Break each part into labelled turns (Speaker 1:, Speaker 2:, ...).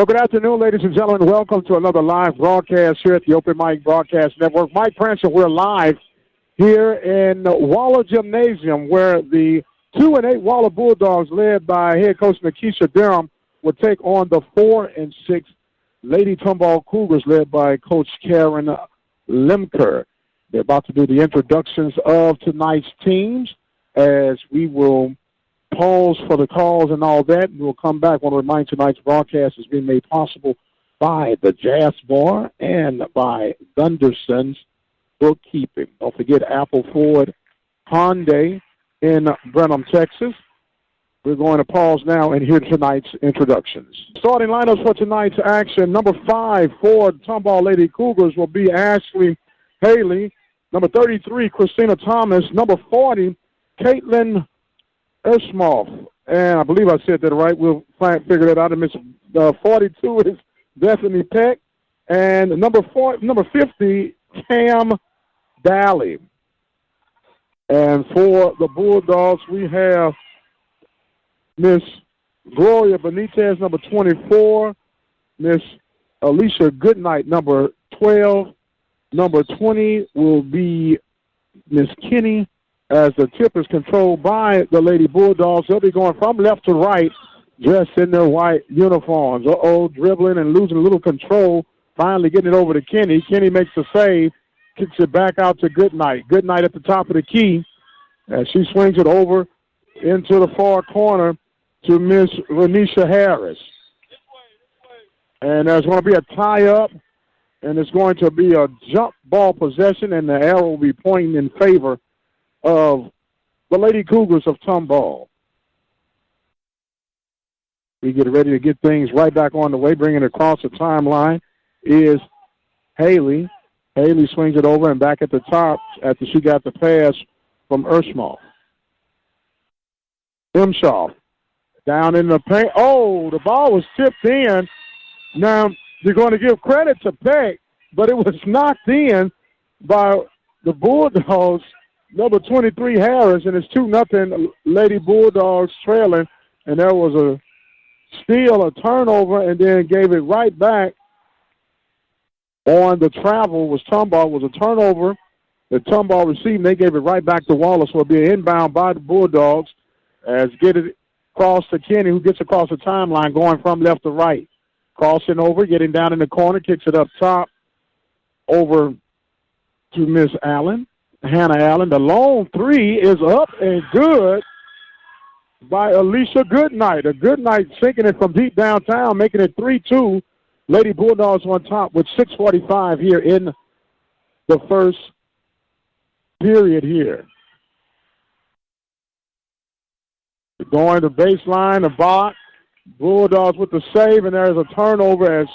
Speaker 1: Well, good afternoon, ladies and gentlemen. Welcome to another live broadcast here at the Open Mic Broadcast Network. Mike Prince, and we're live here in Waller Gymnasium, where the 2-8 Waller Bulldogs, led by head coach Nikisha Durham, will take on the 4-6 Lady Tomball Cougars, led by Coach Karen Lemker. They're about to do the introductions of tonight's teams, as we will pause for the calls and all that, and we'll come back. I want to remind tonight's broadcast is being made possible by the Jazz Bar and by Gunderson's Bookkeeping. Don't forget Apple Ford Hyundai in Brenham, Texas. We're going to pause now and hear tonight's introductions. Starting lineups for tonight's action: number 5 for Tomball Lady Cougars will be Ashley Haley. Number 33, Christina Thomas. Number 40, Caitlin Eschmoff, and I believe I said that right. We'll figure that out. And Miss 42 is Bethany Peck, and number 50, Cam Daly. And for the Bulldogs, we have Miss Gloria Benitez, number 24, Miss Alicia Goodnight, number 12. Number 20 will be Miss Kenny, as the tip is controlled by the Lady Bulldogs. They'll be going from left to right, dressed in their white uniforms. Dribbling and losing a little control, finally getting it over to Kenny. Kenny makes the save, kicks it back out to Goodnight. Goodnight at the top of the key, as she swings it over into the far corner to Miss Renisha Harris. And there's going to be a tie-up, and it's going to be a jump ball possession, and the arrow will be pointing in favor of the Lady Cougars of Tomball. We get ready to get things right back on the way. Bringing it across the timeline is Haley. Haley swings it over and back at the top after she got the pass from Eschmoff. Imshaw down in the paint. Oh, the ball was tipped in. Now, you're going to give credit to Peck, but it was knocked in by the Bulldogs. Number 23, Harris, and it's 2-0 Lady Bulldogs trailing. And there was a steal, a turnover, and then gave it right back on the travel. Was Tomball, was a turnover. The Tomball received, and they gave it right back to Wallace. Will be inbound by the Bulldogs, as get it across to Kenny, who gets across the timeline, going from left to right. Crossing over, getting down in the corner, kicks it up top over to Miss Allen. Hannah Allen. The long three is up and good by Alicia Goodnight. A Goodnight sinking it from deep downtown, making it 3-2. Lady Bulldogs on top with 6:45 here in the first period here. Going to baseline, the box. Bulldogs with the save, and there's a turnover as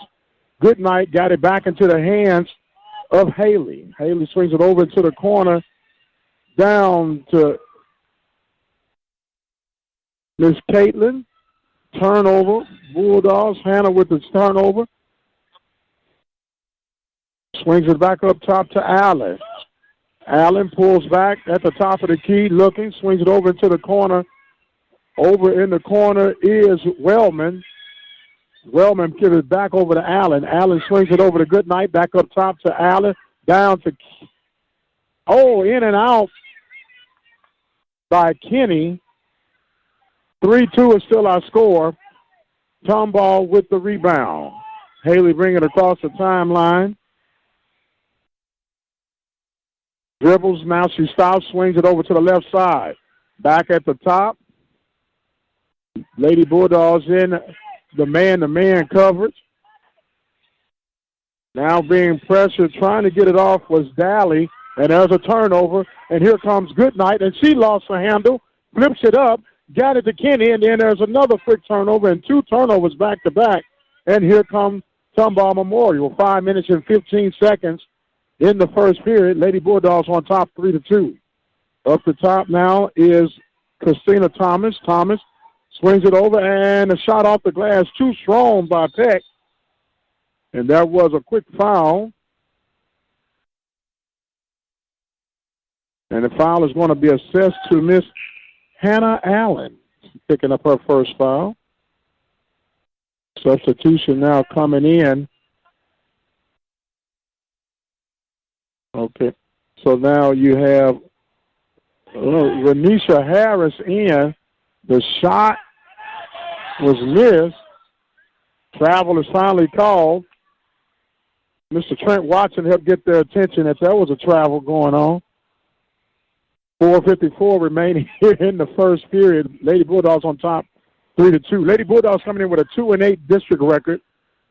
Speaker 1: Goodnight got it back into the hands of Haley. Haley swings it over to the corner, down to Miss Caitlin. Turnover. Bulldogs. Hannah with the turnover. Swings it back up top to Allen. Allen pulls back at the top of the key, looking, swings it over into the corner. Over in the corner is Wellman. Wellman gives it back over to Allen. Allen swings it over to Goodnight, back up top to Allen, down to, in and out by Kenny. 3-2 is still our score. Tomball with the rebound. Haley bringing it across the timeline. Dribbles, now she stops, swings it over to the left side. Back at the top. Lady Bulldogs in the man-to-man coverage. Now being pressured, trying to get it off was Daly, and there's a turnover, and here comes Goodnight, and she lost her handle, flips it up, got it to Kenny, and then there's another quick turnover, and 2 turnovers back-to-back, and here comes Tomball Memorial. 5 minutes and 15 seconds in the first period. Lady Bulldogs on top 3-2. Up the top now is Christina Thomas. Thomas swings it over, and a shot off the glass, too strong by Peck. And that was a quick foul. And the foul is going to be assessed to Miss Hannah Allen, picking up her first foul. Substitution now coming in. Okay. So now you have Renisha Harris in. The shot was missed. Travel is finally called. Mr. Trent Watson helped get their attention that there was a travel going on. 4:54 remaining here in the first period. Lady Bulldogs on top, 3-2. Lady Bulldogs coming in with a 2-8 district record,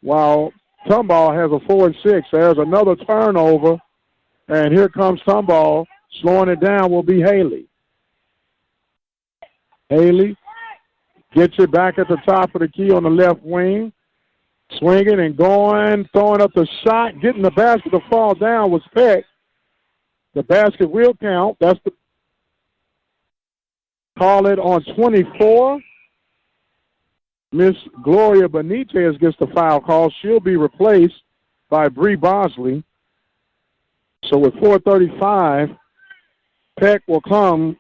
Speaker 1: while Tomball has a 4-6. There's another turnover, and here comes Tomball. Slowing it down will be Haley. Haley gets it back at the top of the key on the left wing. Swinging and going, throwing up the shot, getting the basket to fall down was Peck. The basket will count. That's the call it on 24. Miss Gloria Benitez gets the foul call. She'll be replaced by Bree Bosley. So with 4:35, Peck will come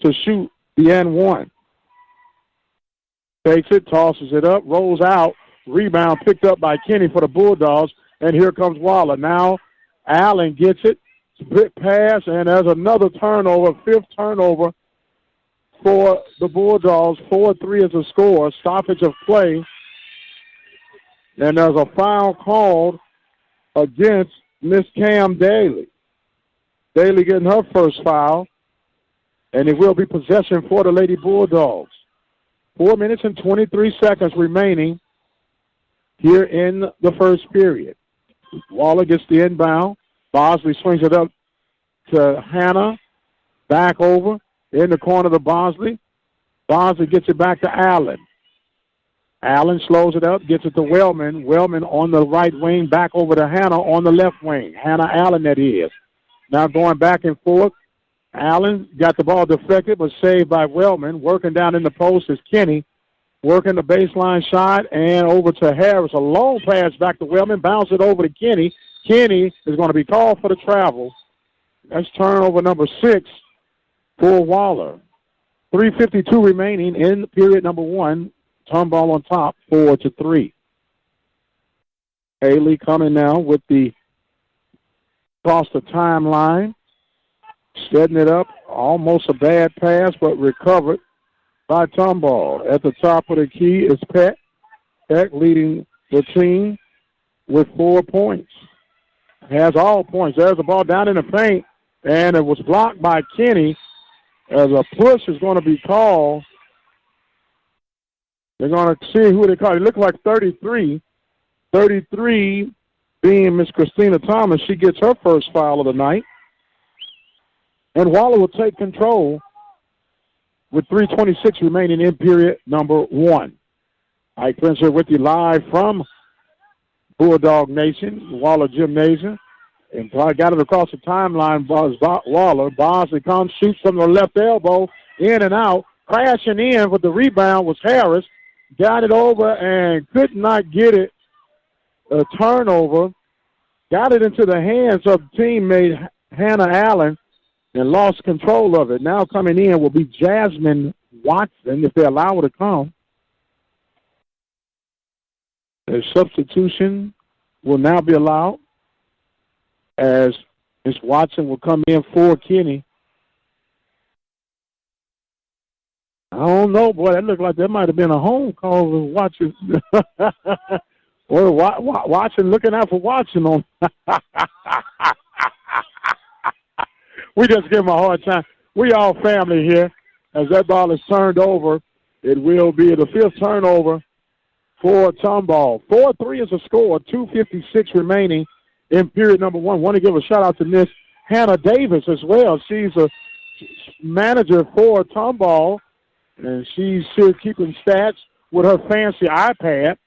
Speaker 1: to shoot the N1. Takes it, tosses it up, rolls out. Rebound picked up by Kenny for the Bulldogs, and here comes Waller. Now Allen gets it, split pass, and there's another turnover, fifth turnover for the Bulldogs. 4-3 is the score, stoppage of play, and there's a foul called against Miss Cam Daly. Daly getting her first foul, and it will be possession for the Lady Bulldogs. 4 minutes and 23 seconds remaining here in the first period. Waller gets the inbound. Bosley swings it up to Hannah. Back over in the corner to Bosley. Bosley gets it back to Allen. Allen slows it up, gets it to Wellman. Wellman on the right wing, back over to Hannah on the left wing. Hannah Allen that is. Now going back and forth. Allen got the ball deflected, but saved by Wellman. Working down in the post is Kenny. Working the baseline shot and over to Harris. A long pass back to Wellman. Bounce it over to Kenny. Kenny is going to be called for the travel. That's turnover number 6 for Waller. 3:52 remaining in period number 1. Tomball on top, 4-3. Haley coming now with the across the timeline. Setting it up. Almost a bad pass, but recovered by Tomball. At the top of the key is Peck. Peck leading the team with 4 points. Has all points. There's the ball down in the paint, and it was blocked by Kenny. As a push is going to be called. They're going to see who they call. It looked like 33. 33 being Miss Christina Thomas. She gets her first foul of the night. And Waller will take control with 3:26 remaining in period number 1. Ike Prince here with you live from Bulldog Nation, Waller Gymnasium. And got it across the timeline, Waller. Bosley comes, shoots from the left elbow, in and out. Crashing in with the rebound was Harris. Got it over and could not get it. A turnover. Got it into the hands of teammate Hannah Allen and lost control of it. Now coming in will be Jasmine Watson, if they allow her to come. A substitution will now be allowed as Ms. Watson will come in for Kenny. I don't know, boy. That looked like there might have been a home call with Watson. Or Watson looking out for Watson on. We just give him a hard time. We all family here. As that ball is turned over, it will be the 5th turnover for Tomball. 4-3 is the score. 2:56 remaining in period number 1. Want to give a shout-out to Miss Hannah Davis as well. She's a manager for Tomball, and she's still keeping stats with her fancy iPad.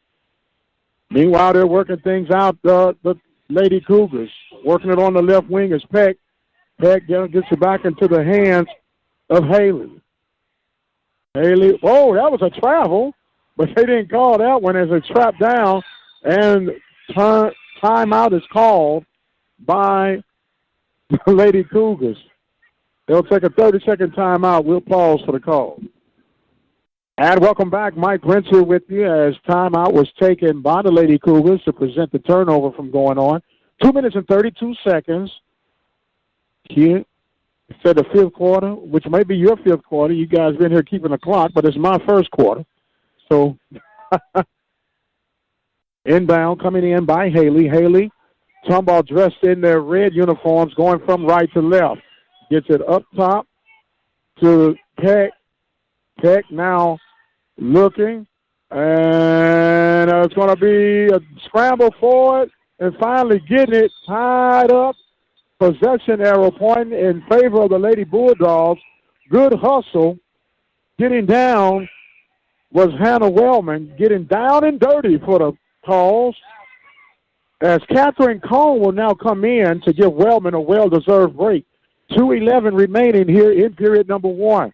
Speaker 1: Meanwhile, they're working things out, the Lady Cougars. Working it on the left wing is Peck. Peck gets it back into the hands of Haley. Haley, oh, that was a travel, but they didn't call that one as it trapped down, and timeout is called by the Lady Cougars. They'll take a 30-second timeout. We'll pause for the call. And welcome back. Mike Prince here with you as timeout was taken by the Lady Cougars to present the turnover from going on. 2 minutes and 32 seconds here. Said the fifth quarter, which may be your fifth quarter. You guys been here keeping the clock, but it's my first quarter. So inbound coming in by Haley. Haley, Tomball dressed in their red uniforms, going from right to left. Gets it up top to Peck. Peck now looking, and it's going to be a scramble for it, and finally getting it tied up. Possession arrow pointing in favor of the Lady Bulldogs. Good hustle. Getting down was Hannah Wellman, getting down and dirty for the calls. As Catherine Cone will now come in to give Wellman a well-deserved break. 2:11 remaining here in period number one.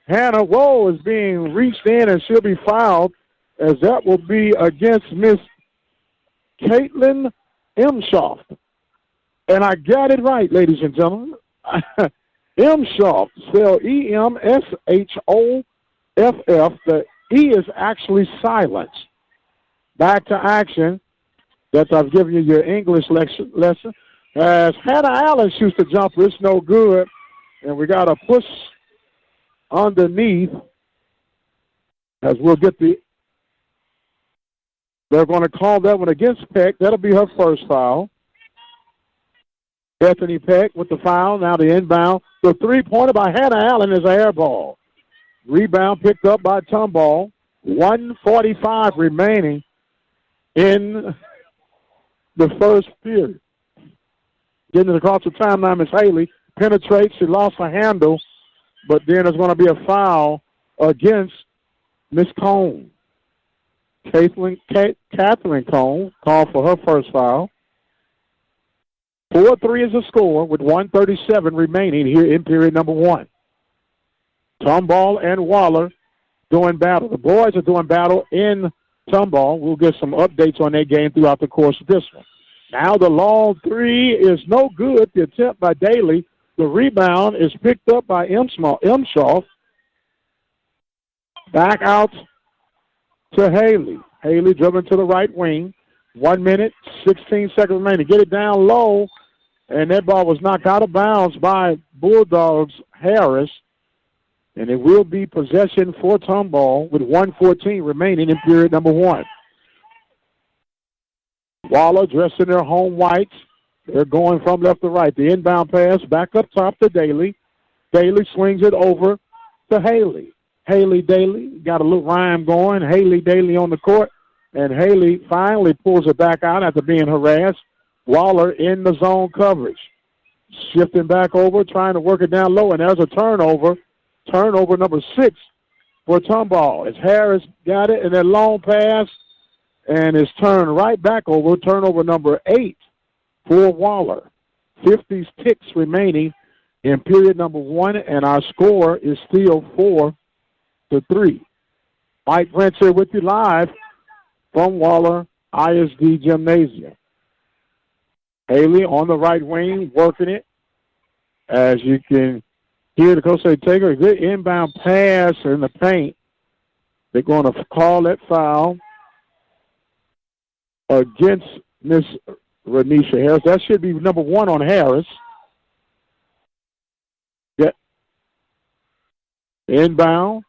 Speaker 1: Hannah Woe is being reached in, and she'll be fouled, as that will be against Miss Caitlin Emshoff. And I got it right, ladies and gentlemen. Emshoff, spelled E-M-S-H-O-F-F. The E is actually silent. Back to action. That I've given you your English lesson. As Hannah Allen shoots the jumper, it's no good. And we got a push underneath, as we'll get they're going to call that one against Peck. That'll be her first foul. Bethany Peck with the foul. Now the inbound. The three-pointer by Hannah Allen is an air ball. Rebound picked up by Tomball. 1:45 remaining in the first period. Getting it across the timeline is Haley. Penetrates. She lost her handle. But then there's going to be a foul against Miss Cone. Catherine Cone called for her first foul. 4-3 is the score with 1:37 remaining here in period number one. Tomball and Waller doing battle. The boys are doing battle in Tomball. We'll get some updates on their game throughout the course of this one. Now the long three is no good. The attempt by Daly. The rebound is picked up by Emshoff. Back out to Haley. Haley driven to the right wing. 1 minute, 16 seconds remaining. Get it down low, and that ball was knocked out of bounds by Bulldogs Harris. And it will be possession for Tomball with 1:14 remaining in period number one. Waller dressed in their home whites. They're going from left to right. The inbound pass back up top to Daly. Daly swings it over to Haley. Haley Daly got a little rhyme going. Haley Daly on the court. And Haley finally pulls it back out after being harassed. Waller in the zone coverage. Shifting back over, trying to work it down low. And there's a turnover. Turnover number 6 for Tomball. As Harris got it in that long pass. And it's turned right back over. Turnover number 8. For Waller. 50 ticks remaining in period number one, and our score is still 4-3. Mike Prince here with you live from Waller ISD Gymnasium. Haley on the right wing working it. As you can hear the coach say, take a good inbound pass in the paint. They're going to call that foul against Miss Renisha Harris. That should be number 1 on Harris. Yeah. Inbound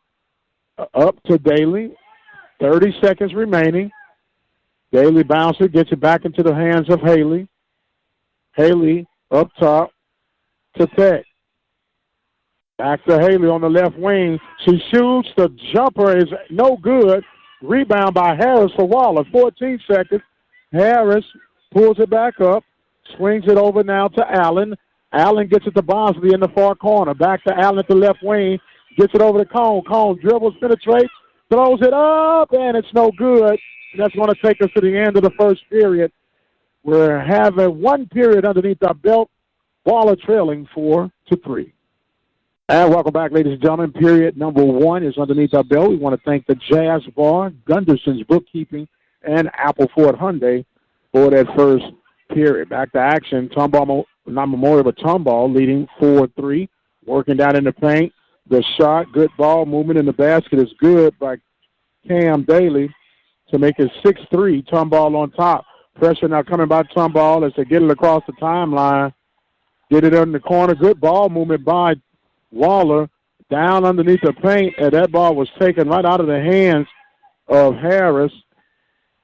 Speaker 1: up to Daly. 30 seconds remaining. Daly bounces, gets it back into the hands of Haley. Haley up top to Peck. Back to Haley on the left wing. She shoots. The jumper is no good. Rebound by Harris for Waller. 14 seconds. Harris pulls it back up, swings it over now to Allen. Allen gets it to Bosley in the far corner. Back to Allen at the left wing. Gets it over to Cone. Cone dribbles, penetrates, throws it up, and it's no good. That's going to take us to the end of the first period. We're having one period underneath our belt. Waller trailing 4-3. And welcome back, ladies and gentlemen. Period number one is underneath our belt. We want to thank the Jazz Bar, Gunderson's Bookkeeping, and Apple Ford Hyundai for that first period. Back to action. Tomball, not Memorial, but Tomball leading 4-3. Working down in the paint. The shot, good ball movement in the basket is good by Cam Daly to make it 6-3. Tomball on top. Pressure now coming by Tomball as they get it across the timeline. Get it in the corner. Good ball movement by Waller down underneath the paint, and that ball was taken right out of the hands of Harris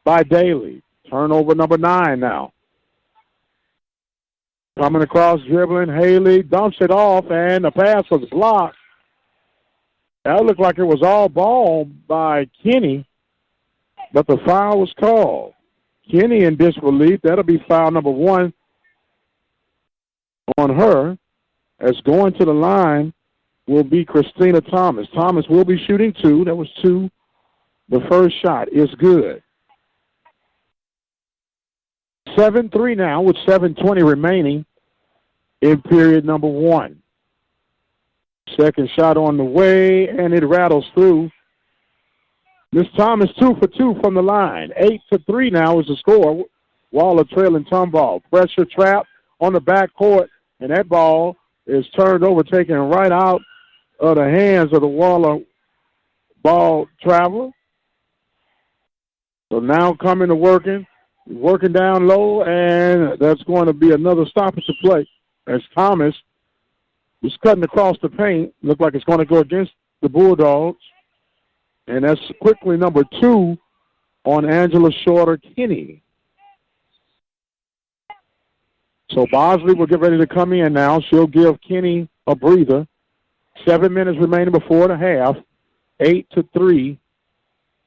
Speaker 1: by Daly. Turnover number 9 now. Coming across, dribbling. Haley dumps it off, and the pass was blocked. That looked like it was all ball by Kenny, but the foul was called. Kenny in disbelief. That'll be foul number 1 on her. As going to the line will be Christina Thomas. Thomas will be shooting 2. That was 2. The first shot is good. 7-3 now with 7:20 remaining in period number 1. Second shot on the way, and it rattles through. Miss Thomas 2 for 2 from the line. 8-3 now is the score. Waller trailing Tomball. Pressure trap on the backcourt, and that ball is turned over, taken right out of the hands of the Waller ball traveler. So now coming to working down low, and that's going to be another stoppage of play as Thomas is cutting across the paint. Look like it's going to go against the Bulldogs. And that's quickly number 2 on Angela Shorter-Kinney. So Bosley will get ready to come in now. She'll give Kinney a breather. 7 minutes remaining before the half. 8-3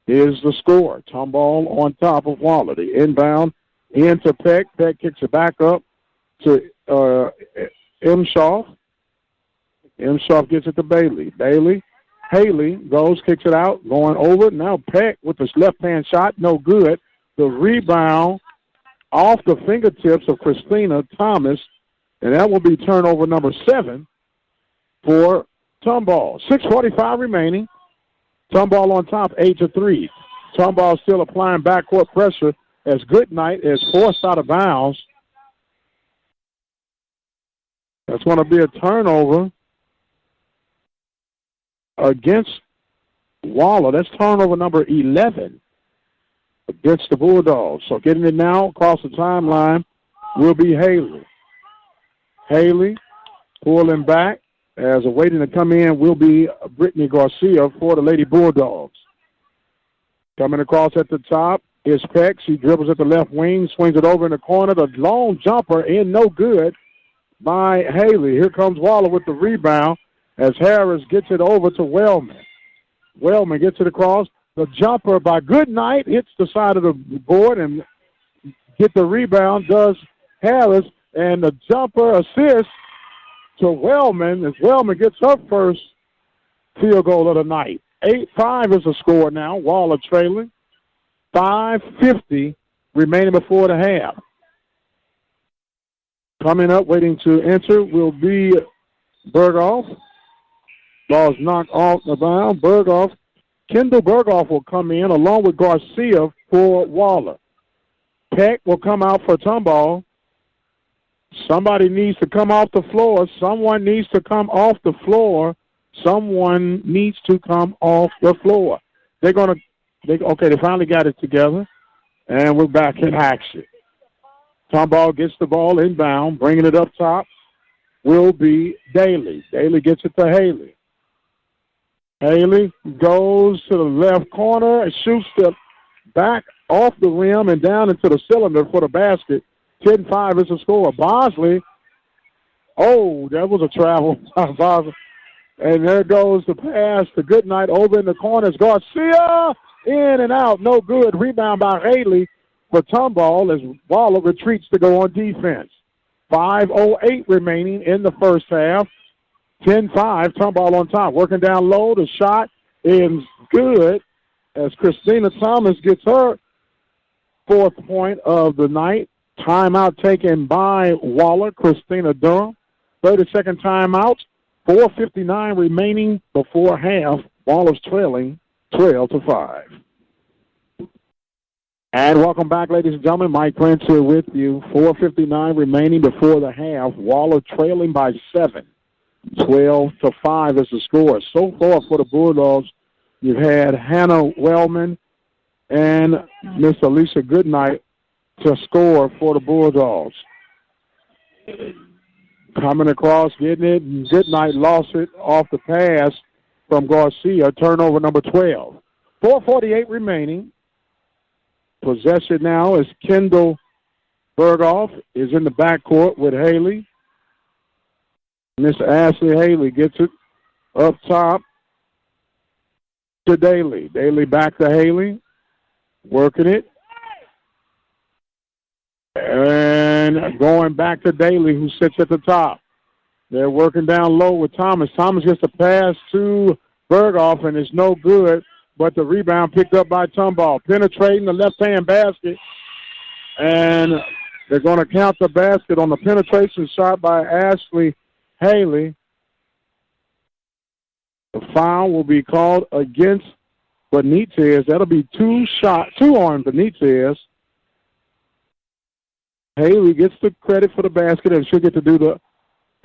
Speaker 1: is the score. Tomball on top of Waller. The inbound into Peck. Peck kicks it back up to Imshoff. Imshoff gets it to Bailey. Haley goes, kicks it out, going over. Now Peck with his left-hand shot, no good. The rebound off the fingertips of Christina Thomas, and that will be turnover number 7 for Tomball. 6:45 remaining. Tomball on top, 8-3. Tomball still applying backcourt pressure as Goodnight is forced out of bounds. That's going to be a turnover against Waller. That's turnover number 11 against the Bulldogs. So getting it now across the timeline will be Haley. Haley pulling back as awaiting to come in will be Brittany Garcia for the Lady Bulldogs. Coming across at the top is Peck. She dribbles at the left wing, swings it over in the corner. The long jumper in, no good by Haley. Here comes Waller with the rebound as Harris gets it over to Wellman. Wellman gets it across. The jumper by Goodnight hits the side of the board and get the rebound, does Harris, and the jumper assist to Wellman as Wellman gets her first field goal of the night. 8-5 is the score now. Waller trailing. 5:50 remaining before the half. Coming up, waiting to enter, will be Berghoff. Ball's knocked off the bound. Kendall Berghoff will come in along with Garcia for Waller. Peck will come out for Tomball. Somebody needs to come off the floor. Someone needs to come off the floor. Someone needs to come off the floor. They finally got it together, and we're back in action. Tomball gets the ball inbound, bringing it up top will be Daly. Daly gets it to Haley. Haley goes to the left corner and shoots the back off the rim and down into the cylinder for the basket. 10-5 is the score. Bosley, that was a travel by Bosley. And there goes the pass to Goodnight over in the corners. Garcia in and out, no good. Rebound by Haley for Tomball as Waller retreats to go on defense. 5:08 remaining in the first half. 10-5, Tomball on top. Working down low, the shot is good as Christina Thomas gets her 4th point of the night. Timeout taken by Waller, Christina Durham. 30-second timeout. 4:59 remaining before half. Waller's trailing 12-5. And welcome back, ladies and gentlemen. Mike Prince here with you. 4:59 remaining before the half. Waller trailing by 7. 12-5 is the score. So far for the Bulldogs, you've had Hannah Wellman and Miss Alicia Goodnight to score for the Bulldogs. Coming across, getting it, and Goodnight lost it off the pass from Garcia, turnover number 12. 4:48 remaining. Possession now is Kendall Berghoff is in the backcourt with Haley. Miss Ashley Haley gets it up top to Daly. Daly back to Haley, working it. And going back to Daly, who sits at the top. They're working down low with Thomas. Thomas gets a pass to Berghoff, and it's no good, but the rebound picked up by Tomball. Penetrating the left-hand basket, and they're going to count the basket on the penetration shot by Ashley Haley. The foul will be called against Benitez. That'll be two on Benitez. Haley gets the credit for the basket, and she'll get to do the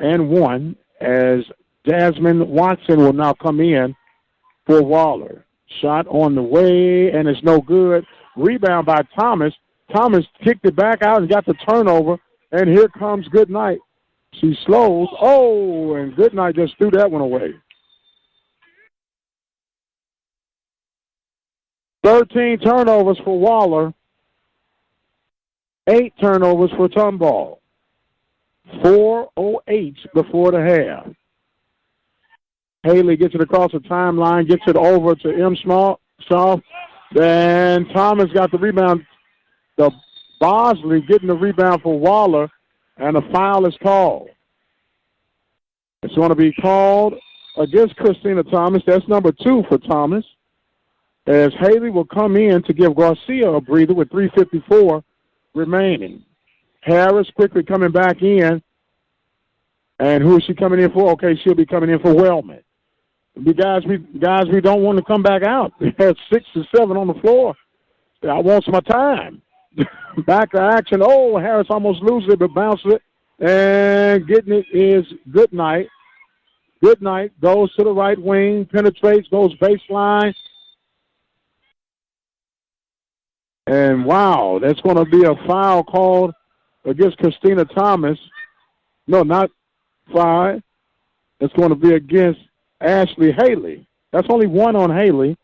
Speaker 1: and one as Jasmine Watson will now come in for Waller. Shot on the way, and it's no good. Rebound by Thomas. Thomas kicked it back out and got the turnover, and here comes Goodnight. She slows. Oh, and Goodnight just threw that one away. 13 turnovers for Waller. 8 turnovers for Tomball. 4:08 before the half. Haley gets it across the timeline, gets it over to M. Shaw. Then Thomas got the rebound. The Bosley getting the rebound for Waller, and a foul is called. It's going to be called against Christina Thomas. That's number 2 for Thomas, as Haley will come in to give Garcia a breather with 3:54 remaining. Harris quickly coming back in. And who is she coming in for? Okay, she'll be coming in for Wellman. The guys we don't want to come back out. We had 6 or 7 on the floor. I want some time. Back to action. Oh, Harris almost loses it, but bounces it. And getting it is Goodnight. Goodnight goes to the right wing, penetrates, goes baseline. And, wow, that's going to be a foul called against Christina Thomas. No, not 5. It's going to be against Ashley Haley. That's only 1 on Haley.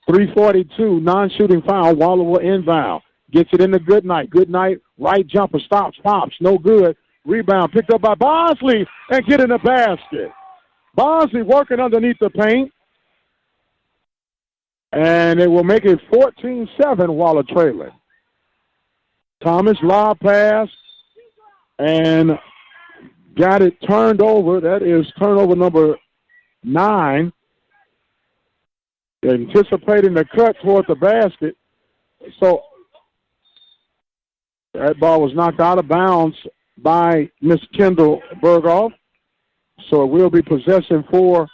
Speaker 1: 3:42, non-shooting foul. Waller will inbound. Gets it into Goodnight. Goodnight, right jumper, stops, pops, no good. Rebound picked up by Bosley and get in the basket. Bosley working underneath the paint. And it will make it 14-7, Waller trailing. Thomas lob pass and got it turned over. That is turnover number 9. Anticipating the cut toward the basket. So that ball was knocked out of bounds by Miss Kendall Berghoff. So it will be possession for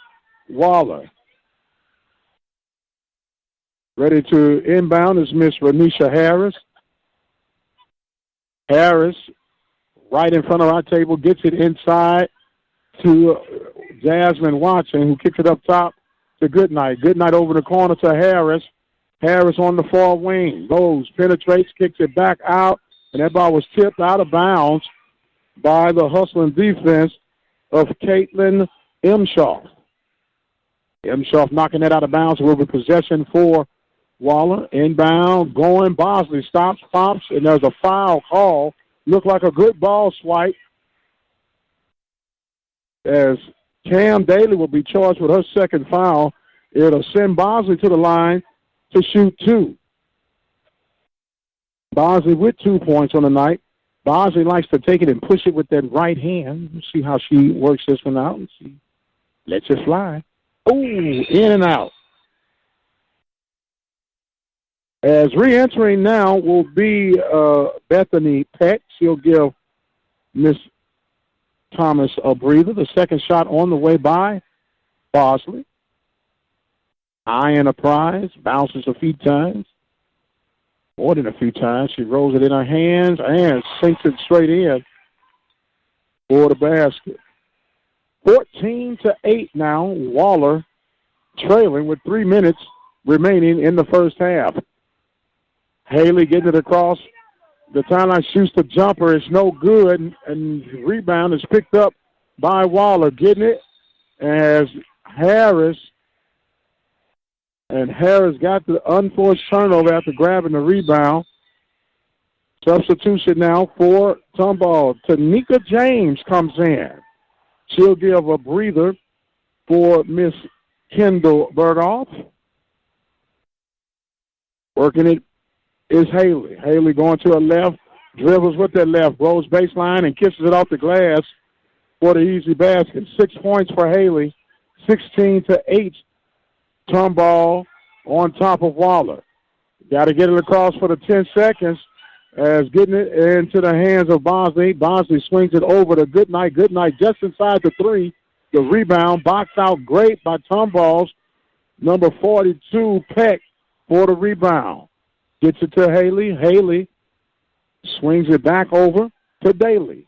Speaker 1: Waller. Ready to inbound is Miss Renisha Harris. Harris, right in front of our table, gets it inside to Jasmine Watson, who kicks it up top to Goodnight. Goodnight over the corner to Harris. Harris on the far wing. Goes, penetrates, kicks it back out, and that ball was tipped out of bounds by the hustling defense of Caitlin Imshoff. Imshoff knocking that out of bounds. Will be possession for Waller. Inbound, going. Bosley stops, pops, and there's a foul call. Looked like a good ball swipe, as Cam Daly will be charged with her second foul. It'll send Bosley to the line to shoot 2. Bosley with 2 points on the night. Bosley likes to take it and push it with that right hand. Let's see how she works this one out. And she lets it fly. Ooh, in and out. As re-entering now will be Bethany Peck. She'll give Miss Thomas a breather. The second shot on the way by Bosley. Eye and a prize. Bounces a few times. More than a few times. She rolls it in her hands and sinks it straight in for the basket. 14-8 now. Waller trailing with 3 minutes remaining in the first half. Haley getting it across the timeline, shoots the jumper. It's no good, and rebound is picked up by Waller. Getting it as Harris. And Harris got the unforced turnover after grabbing the rebound. Substitution now for Tomball. Tanika James comes in. She'll give a breather for Miss Kendall Berghoff. Working it is Haley. Haley going to her left, dribbles with that left, goes baseline and kisses it off the glass for the easy basket. 6 points for Haley, 16-8. Tomball on top of Waller. Got to get it across for the 10 seconds as getting it into the hands of Bosley. Bosley swings it over to Goodnight. Goodnight just inside the 3. The rebound, box out great by Tomball's number 42, Peck, for the rebound. Gets it to Haley. Haley swings it back over to Daly.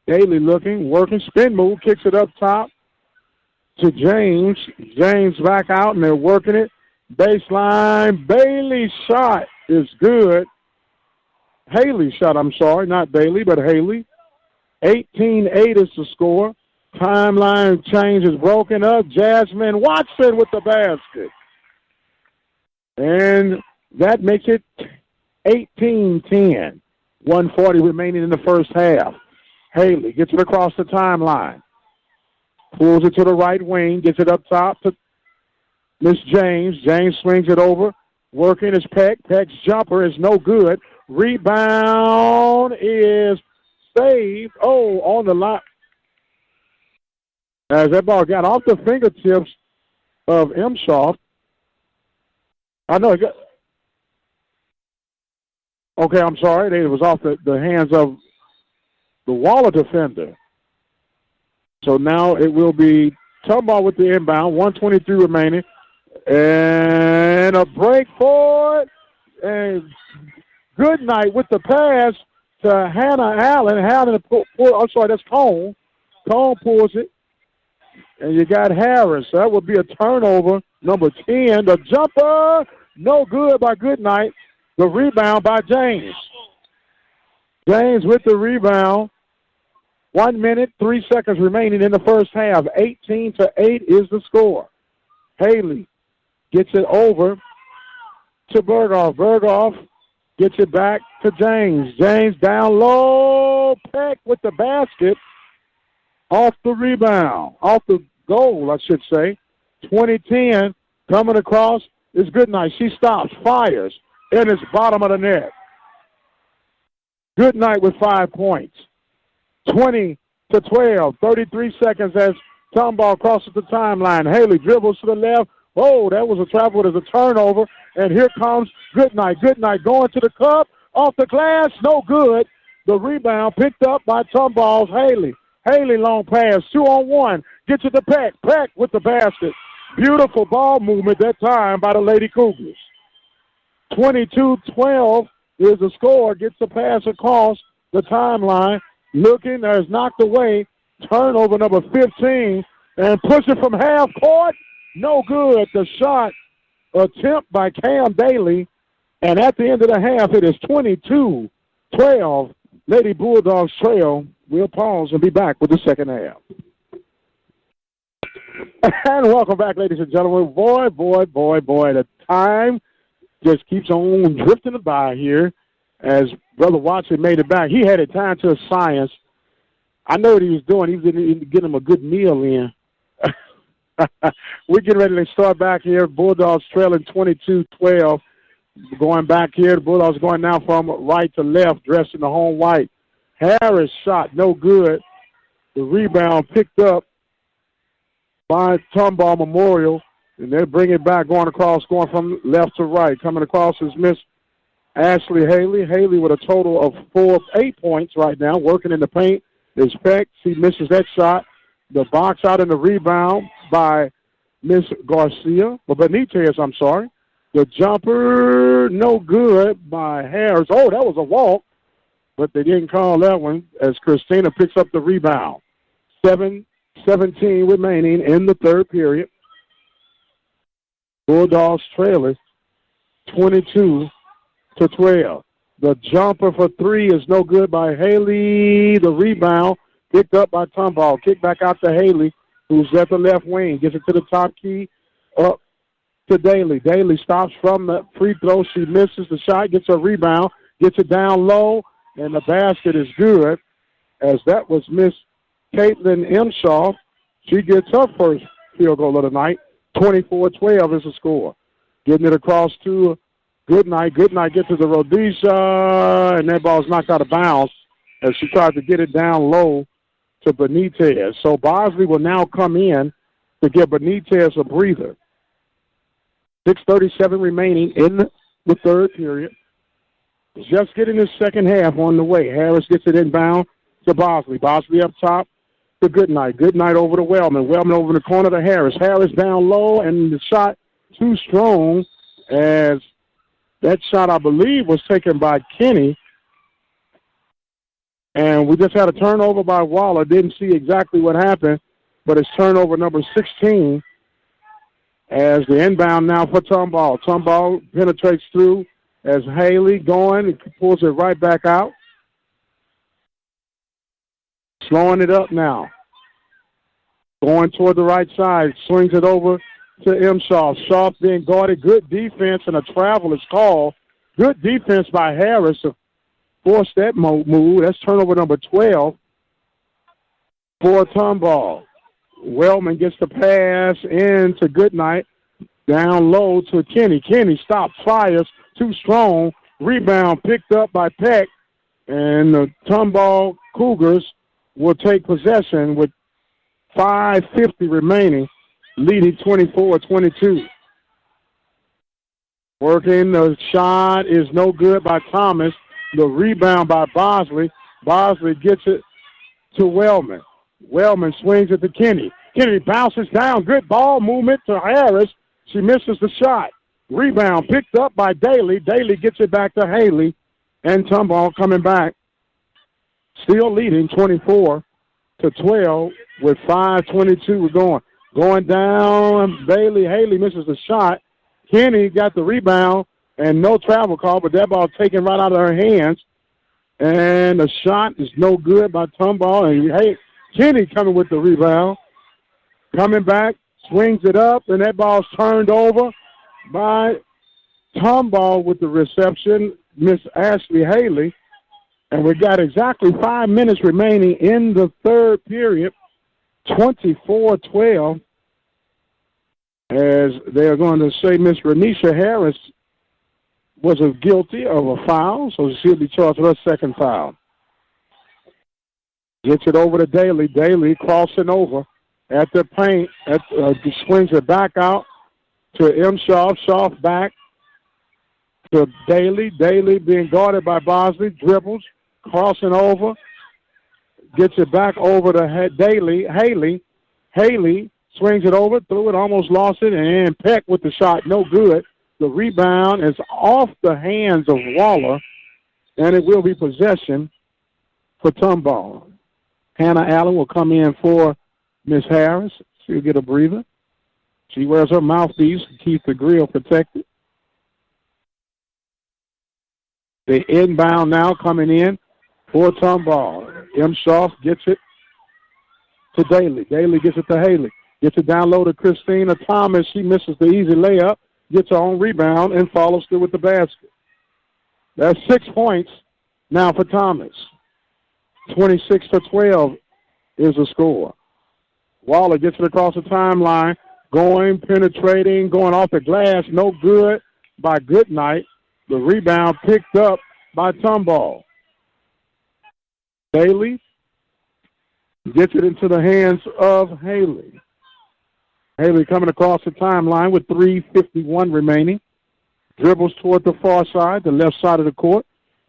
Speaker 1: Daly looking, working, spin move, kicks it up top to James. James back out, and they're working it. Baseline. Bailey's shot is good. Haley's shot, I'm sorry, not Bailey, but Haley. 18-8 is the score. Timeline change is broken up. Jasmine Watson with the basket. And that makes it 18-10. 1:40 remaining in the first half. Haley gets it across the timeline. Pulls it to the right wing, gets it up top to Miss James. James swings it over. Working is Peck. Peck's jumper is no good. Rebound is saved. Oh, on the line. As that ball got off the fingertips of Emshoff. I know it got. Okay, I'm sorry. It was off the hands of the Waller defender. So now it will be Tomball with the inbound, 1:23 remaining. And a break for it. And Goodnight with the pass to Hannah Allen. That's Cone. Cone pulls it. And you got Harris. That would be a turnover. Number 10. The jumper, no good by Goodnight. The rebound by James. James with the rebound. 1 minute, 3 seconds remaining in the first half. 18-8 is the score. Haley gets it over to Berghoff. Berghoff gets it back to James. James down low. Peck with the basket. Off the rebound. Off the goal, I should say. 20-10. Coming across is Goodnight. She stops, fires, and it's bottom of the net. Goodnight with 5 points. 20-12. 33 seconds as Tomball crosses the timeline. Haley dribbles to the left. Oh, that was a travel as a turnover. And here comes Goodnight. Goodnight going to the cup. Off the glass. No good. The rebound picked up by Tomball's Haley. Haley long pass. 2-on-1. Gets it to Peck. Peck with the basket. Beautiful ball movement that time by the Lady Cougars. 22-12 is the score. Gets the pass across the timeline. Looking, there's knocked away. Turnover number 15. And push it from half court. No good. The shot attempt by Cam Daly. And at the end of the half, it is 22-12. Lady Bulldogs trail. We'll pause and be back with the second half. And welcome back, ladies and gentlemen. Boy, the time just keeps on drifting by here as Brother Watson made it back. He had it time to a science. I know what he was doing. He was getting him a good meal in. We're getting ready to start back here. Bulldogs trailing 22-12. Going back here, the Bulldogs going now from right to left, dressed in the home white. Harris shot, no good. The rebound picked up by Tomball Memorial, and they bring it back, going across, going from left to right. Coming across is Miss Ashley Haley. Haley with a total of 8 points right now, working in the paint is Peck. She misses that shot. The box out and the rebound by Miss Garcia, or Benitez, I'm sorry. The jumper, no good by Harris. Oh, that was a walk, but they didn't call that one as Christina picks up the rebound. 7 17 remaining in the third period. Bulldogs trailing 22-12. The jumper for three is no good by Haley. The rebound picked up by Tomball. Kick back out to Haley, who's at the left wing. Gets it to the top key. Up to Daly. Daly stops from the free throw. She misses the shot, gets a rebound, gets it down low, and the basket is good, as that was Miss Caitlin Imshaw. She gets her first field goal of the night. 24-12 is the score. Getting it across to Goodnight. Goodnight gets to the Rhodesia, and that ball's knocked out of bounds as she tried to get it down low to Benitez. So Bosley will now come in to give Benitez a breather. 6:37 remaining in the third period. Just getting the second half on the way. Harris gets it inbound to Bosley. Bosley up top to Goodnight. Goodnight over to Wellman. Wellman over in the corner to Harris. Harris down low, and the shot too strong, as that shot, I believe, was taken by Kenny. And we just had a turnover by Waller. Didn't see exactly what happened, but it's turnover number 16. As the inbound now for Tomball. Tomball penetrates through as Haley going and pulls it right back out. Slowing it up now. Going toward the right side. Swings it over to Imshaw. Sharp being guarded. Good defense, and a travel is called. Good defense by Harris to force that move. That's turnover number 12 for Tomball. Wellman gets the pass into Goodnight. Down low to Kenny. Kenny stops, fires, too strong. Rebound picked up by Peck. And the Tomball Cougars will take possession with 5:50 remaining, leading 24-22. Working, the shot is no good by Thomas. The rebound by Bosley. Bosley gets it to Wellman. Wellman swings it to Kenny. Kenny bounces down. Good ball movement to Harris. She misses the shot. Rebound picked up by Daly. Daly gets it back to Haley. And Tomball coming back. Still leading 24-12 with 5:22 going. Going down, Bailey. Haley misses the shot. Kenny got the rebound and no travel call, but that ball taken right out of her hands. And the shot is no good by Tomball. And hey, Kenny coming with the rebound. Coming back, swings it up, and that ball's turned over by Tomball with the reception, Miss Ashley Haley. And we got exactly 5 minutes remaining in the third period, 24-12, as they're going to say Miss Renisha Harris was guilty of a foul, so she'll be charged with her second foul. Gets it over to Daly. Daly crossing over at the paint. Swings it back out to Imshaw. Shaw back to Daly. Daly being guarded by Bosley. Dribbles. Crossing over. Gets it back over to Daly. Haley swings it over. Threw it. Almost lost it. And Peck with the shot. No good. The rebound is off the hands of Waller. And it will be possession for Tomball. Hannah Allen will come in for Miss Harris. She'll get a breather. She wears her mouthpiece to keep the grill protected. The inbound now coming in for Tomball. Imshaw gets it to Daly. Daly gets it to Haley. Gets it down low to Christina Thomas. She misses the easy layup. Gets her own rebound and follows through with the basket. That's 6 points now for Thomas. 26-12 is the score. Waller gets it across the timeline, going, penetrating, going off the glass, no good by Goodnight. The rebound picked up by Tomball. Bailey gets it into the hands of Haley. Haley coming across the timeline with 3:51 remaining. Dribbles toward the far side, the left side of the court.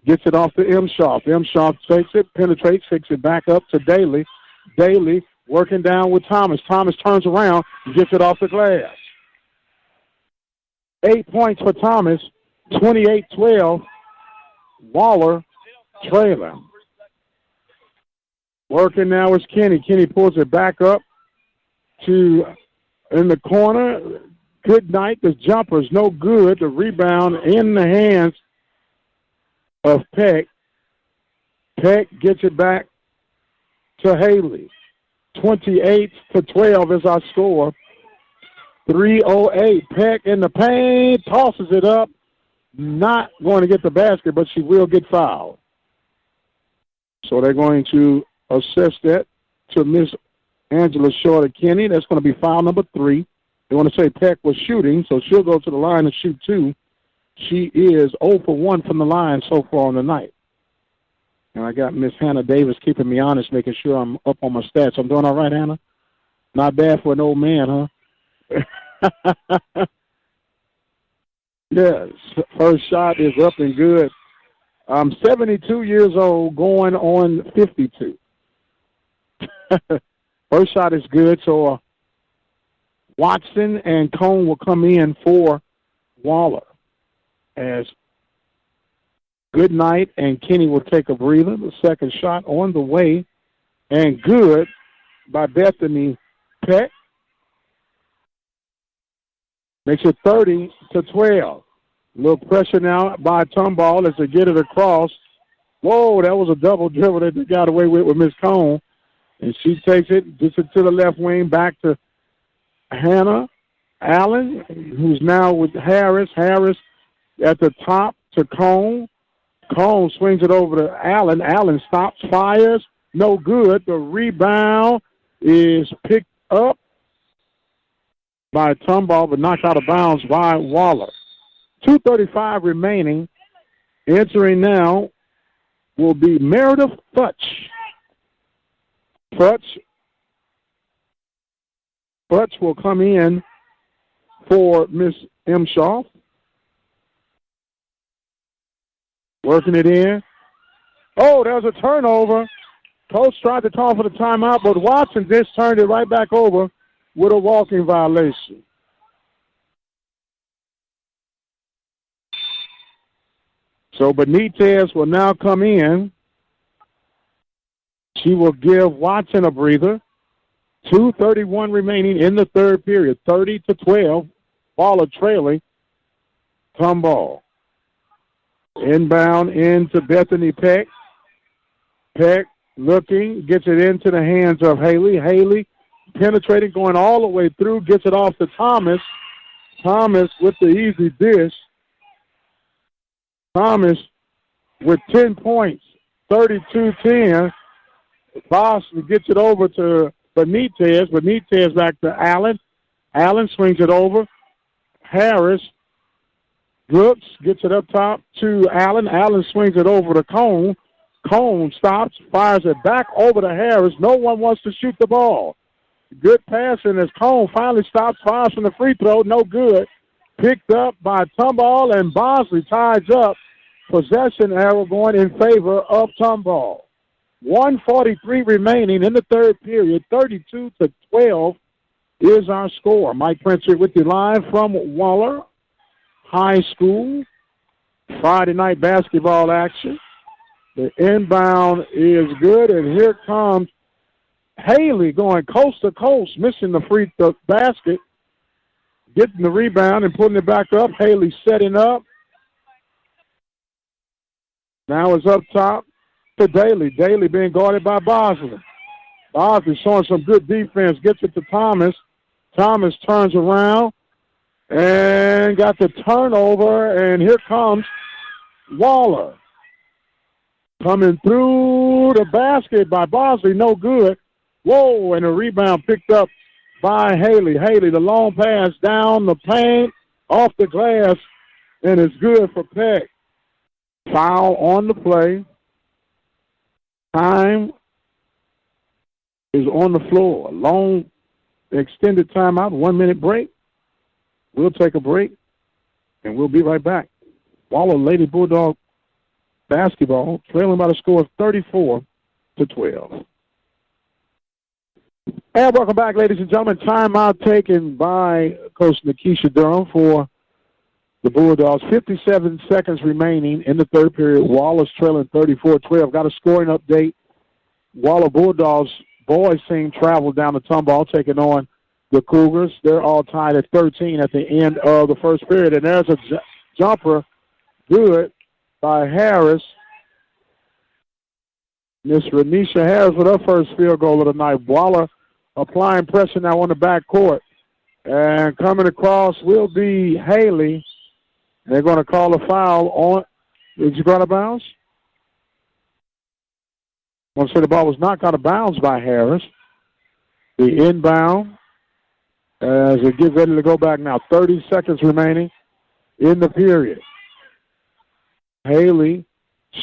Speaker 1: Gets it off to Imshaw. Imshaw takes it, penetrates, takes it back up to Daly. Daly working down with Thomas. Thomas turns around and gets it off the glass. 8 points for Thomas, 28-12. Waller trailing. Working now is Kenny. Kenny pulls it back up to in the corner. Good night. The jumper's no good. The rebound in the hands of Peck. Peck gets it back to Haley. 28-12 is our score. 3:08. Peck in the paint, tosses it up. Not going to get the basket, but she will get fouled. So they're going to assess that to Miss Angela Shorter-Kenny. That's going to be foul number 3. They want to say Peck was shooting, so she'll go to the line and shoot 2. She is 0 for 1 from the line so far on the night. And I got Miss Hannah Davis keeping me honest, making sure I'm up on my stats. I'm doing all right, Hannah? Not bad for an old man, huh? Yes, first shot is up and good. I'm 72 years old, going on 52. First shot is good, so Watson and Cone will come in for Waller as Goodnight and Kenny will take a breather. The second shot on the way and good by Bethany Peck. Makes it 30-12. A little pressure now by Tomball as they get it across. Whoa, that was a double dribble that they got away with Miss Cone. And she takes it, gets it to the left wing, back to Hannah Allen, who's now with Harris. Harris at the top to Cone. Cone swings it over to Allen. Allen stops, fires. No good. The rebound is picked up by Tomball, but knocked out of bounds by Waller. 2:35 remaining. Entering now will be Meredith Futch. Futch will come in for Miss Imshoff. Working it in. Oh, there's a turnover. Coach tried to call for the timeout, but Watson just turned it right back over with a walking violation. So Benitez will now come in. She will give Watson a breather. 2:31 remaining in the third period. 30-12. Waller trailing. Tomball. Inbound into Bethany Peck. Peck looking, gets it into the hands of Haley. Haley penetrating, going all the way through, gets it off to Thomas. Thomas with the easy dish. Thomas with 10 points, 32-10. Boston gets it over to Benitez. Benitez back to Allen. Allen swings it over. Harris looks, gets it up top to Allen. Allen swings it over to Cone. Cone stops, fires it back over to Harris. No one wants to shoot the ball. Good passing as Cone finally stops, fires from the free throw. No good. Picked up by Tomball, and Bosley ties up. Possession arrow going in favor of Tomball. 1:43 remaining in the third period. 32-12 is our score. Mike Prince here with you live from Waller High School. Friday night basketball action. The inbound is good, and here comes Haley going coast to coast, missing the basket, getting the rebound and putting it back up. Haley setting up. Now it's up top to Daly. Daly being guarded by Bosley. Bosley showing some good defense, gets it to Thomas. Thomas turns around and got the turnover, and here comes Waller. Coming through the basket by Bosley, no good. Whoa, and a rebound picked up by Haley. Haley, the long pass down the paint, off the glass, and it's good for Peck. Foul on the play. Time is on the floor. Long extended timeout, 1 minute break. We'll take a break, and we'll be right back. Waller Lady Bulldog basketball trailing by the score of 34-12. And welcome back, ladies and gentlemen. Timeout taken by Coach Nikisha Durham for the Bulldogs. 57 seconds remaining in the third period. Waller's trailing 34-12. Got a scoring update. Waller Bulldogs boys team traveled down to Tomball, taking on the Cougars. They're all tied at 13 at the end of the first period. And there's a jumper good by Harris. Miss Renisha Harris with her first field goal of the night. Waller applying pressure now on the back court. And coming across will be Haley. They're going to call a foul on. Did you go out of bounds? I want to say the ball was knocked out of bounds by Harris. The inbound as it gets ready to go back now. 30 seconds remaining in the period. Haley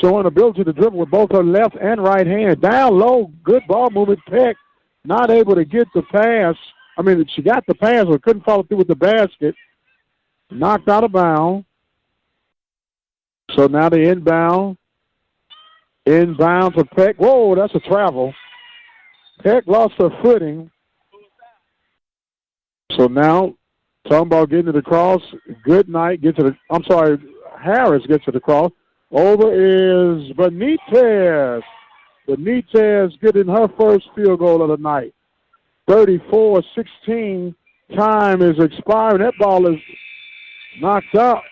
Speaker 1: showing ability to dribble with both her left and right hand. Down low, good ball movement. Peck not able to get the pass. I mean, she got the pass but couldn't follow through with the basket. Knocked out of bounds. So now the inbound. Inbound to Peck. Whoa, that's a travel. Peck lost her footing. So now Tomball getting it across. Goodnight gets it. I'm sorry, Harris gets it across. Over is Benitez. Benitez getting her first field goal of the night. 34-16. Time is expiring. That ball is knocked out.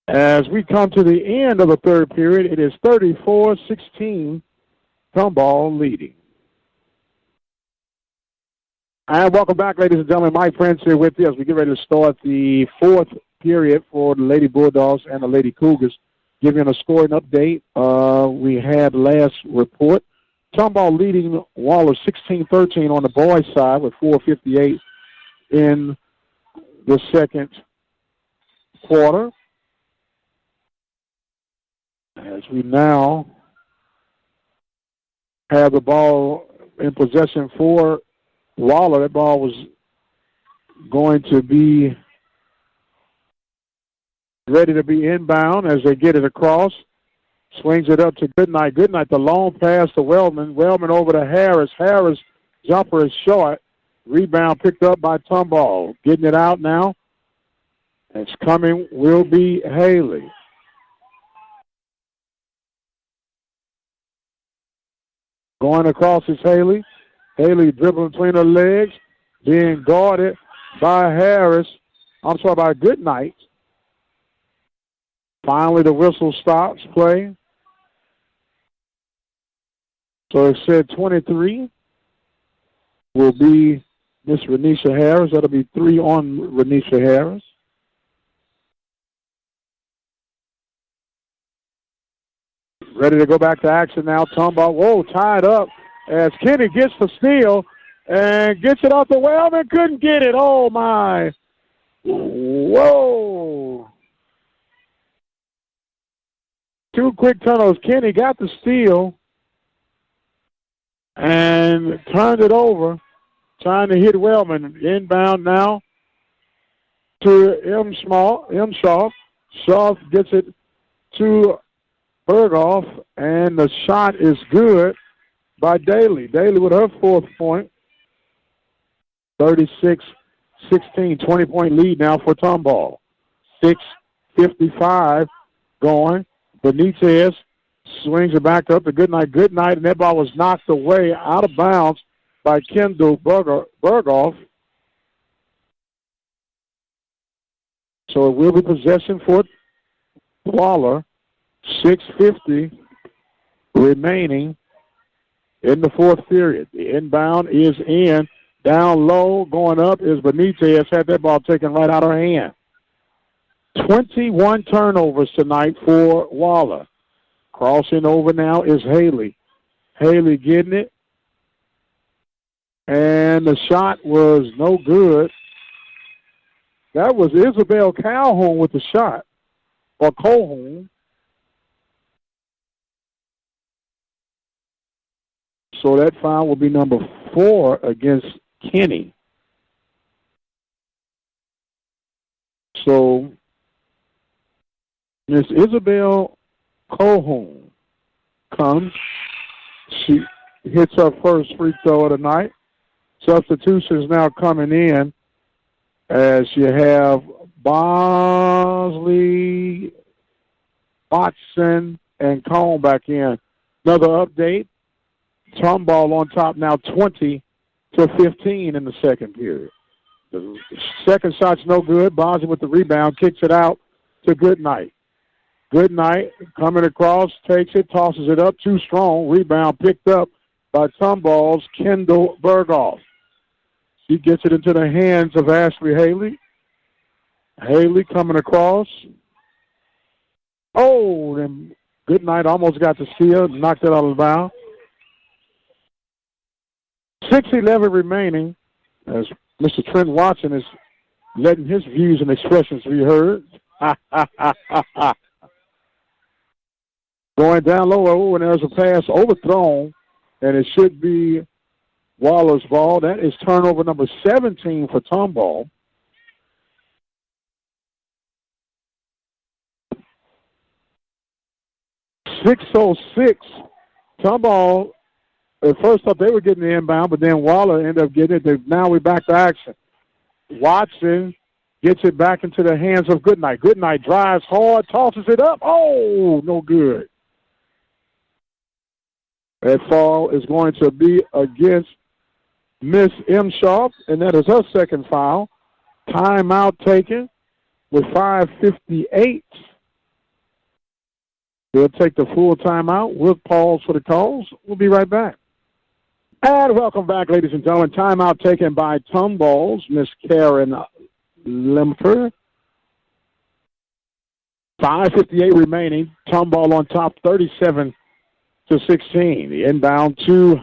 Speaker 1: As we come to the end of the third period, it is 34-16. Tomball leading. And welcome back, ladies and gentlemen. Mike Prince here with you as we get ready to start the fourth period for the Lady Bulldogs and the Lady Cougars. Giving a scoring update. We had last report. Tomball leading Waller 16-13 on the boys' side with 4:58 in the second quarter. As we now have the ball in possession for Waller. That ball was going to be ready to be inbound as they get it across. Swings it up to Goodnight. Goodnight, the long pass to Wellman. Wellman over to Harris. Harris jumper is short. Rebound picked up by Tomball. Getting it out now. It's coming will be Haley. Going across is Haley. Haley dribbling between her legs, being guarded by Harris. I'm sorry, by Goodnight. Finally, the whistle stops play. So it said 23 will be Miss Renisha Harris. That'll be 3 on Renisha Harris. Ready to go back to action now. Tomball, whoa, tied up as Kenny gets the steal and gets it off the Wellman. Couldn't get it. Oh, my. Whoa. 2 quick turnovers. Kenny got the steal and turned it over, trying to hit Wellman. Inbound now to M. Shaw. Shaw gets it to Berghoff, and the shot is good by Daly. Daly with her 4th point. 36-16, 20-point lead now for Tomball. 6:55 going. Benitez swings it back up to Goodnight. Goodnight, and that ball was knocked away out of bounds by Kendall Berghoff. So it will be possession for Waller. 6:50 remaining in the fourth period. The inbound is in. Down low, going up is Benitez. Had that ball taken right out of her hand. 21 turnovers tonight for Waller. Crossing over now is Haley. Haley getting it. And the shot was no good. That was Isabel Calhoun with the shot. Or Colhoun. So that foul will be number 4 against Kenny. So Miss Isabel Colhoun comes. She hits her first free throw of the night. Substitutions now coming in as you have Bosley, Watson, and Cone back in. Another update. Tomball on top now 20-16 to 15 in the second period. The second shot's no good. Bosley with the rebound, kicks it out to Goodnight. Goodnight coming across, takes it, tosses it up, too strong. Rebound picked up by Tomball's Kendall Berghoff. She gets it into the hands of Ashley Haley. Haley coming across. Oh, and Goodnight almost got to see her, knocked it out of the bounds. 6:11 remaining as Mr. Trent Watson is letting his views and expressions be heard. Going down low, and there's a pass overthrown, and it should be Waller's ball. That is turnover number 17 for Tomball. .606. Tomball, at first thought they were getting the inbound, but then Waller ended up getting it. Now we're back to action. Watson gets it back into the hands of Goodnight. Goodnight drives hard, tosses it up. Oh, no good. That foul is going to be against Miss M. Sharp, and that is her second foul. Timeout taken with 5:58. We'll take the full timeout. We'll pause for the calls. We'll be right back. And welcome back, ladies and gentlemen. Timeout taken by Tomball's Miss Karen Lemper. 5:58 remaining. Tomball on top, 37-16. The inbound to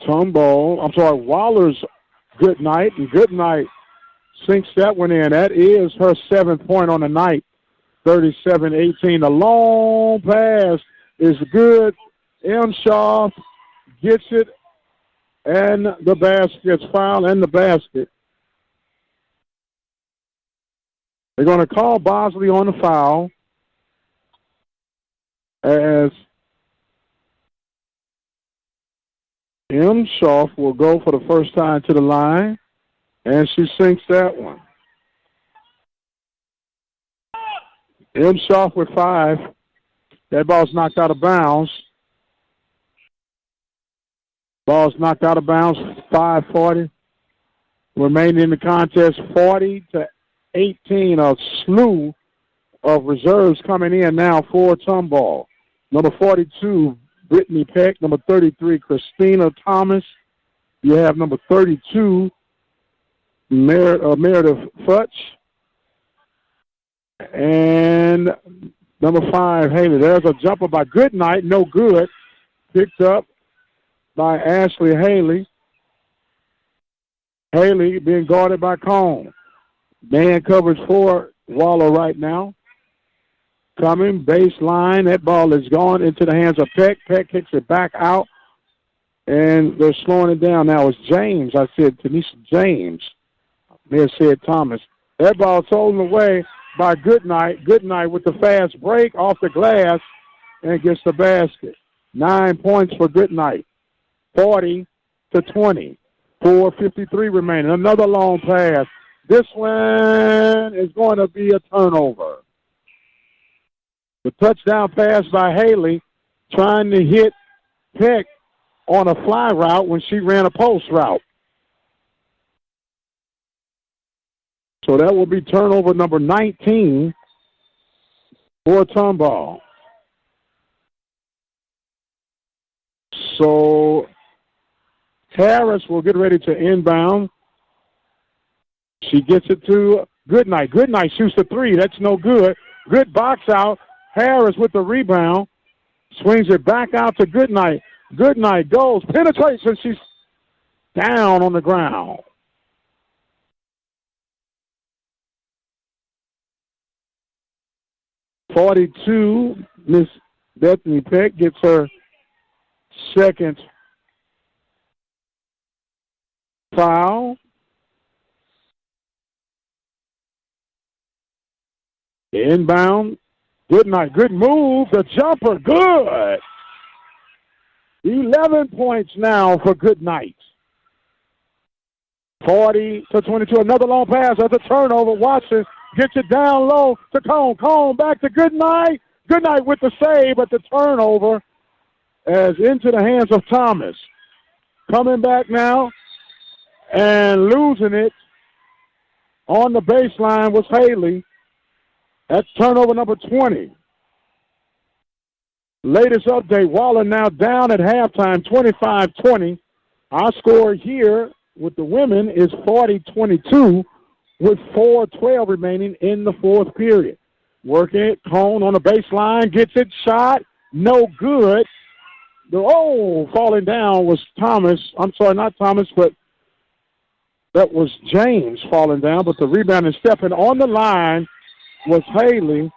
Speaker 1: Waller's Goodnight. And Goodnight sinks that one in. That is her 7th point on the night. 37-18. The long pass is good. M. Shaw gets it, and the basket's foul and the basket. They're going to call Bosley on the foul as M. Shaw will go for the first time to the line, and she sinks that one. M. Shaw with 5. That ball's knocked out of bounds. Ball's knocked out of bounds, 5:40. Remaining in the contest, 40-18. A slew of reserves coming in now for Tomball. Number 42, Brittany Peck. Number 33, Christina Thomas. You have number 32, Meredith Futch. And number 5, Haley. There's a jumper by Goodnight, no good. Picked up by Ashley Haley. Haley being guarded by Cone. Man covers for Waller right now. Coming, baseline. That ball is gone into the hands of Peck. Peck kicks it back out, and they're slowing it down. Now it's James. I said Tanisha James. I may have said Thomas. That ball's holding away by Goodnight. Goodnight with the fast break off the glass and gets the basket. 9 points for Goodnight. 40-20. 4:53 remaining. Another long pass. This one is going to be a turnover. The touchdown pass by Haley trying to hit Peck on a fly route when she ran a post route. So that will be turnover number 19 for Tomball. So Harris will get ready to inbound. She gets it to Goodnight. Goodnight shoots the 3. That's no good. Good box out. Harris with the rebound. Swings it back out to Goodnight. Goodnight goes, penetrates, and she's down on the ground. .42, Miss Bethany Peck gets her second foul. Inbound. Goodnight. Good move. The jumper. Good. 11 points now for Goodnight. 40-22. Another long pass. That's a turnover. Watson gets it down low to Cone. Cone back to Goodnight. Goodnight with the save, but the turnover as into the hands of Thomas. Coming back now And losing it on the baseline was Haley. That's turnover number 20. Latest update, Waller now down at halftime, 25-20. Our score here with the women is 40-22 with 4:12 remaining in the fourth period. Working it, Cone on the baseline, gets it, shot, no good. Falling down was Thomas. I'm sorry, not Thomas, but that was James falling down. But the rebound and stepping on the line was Haley.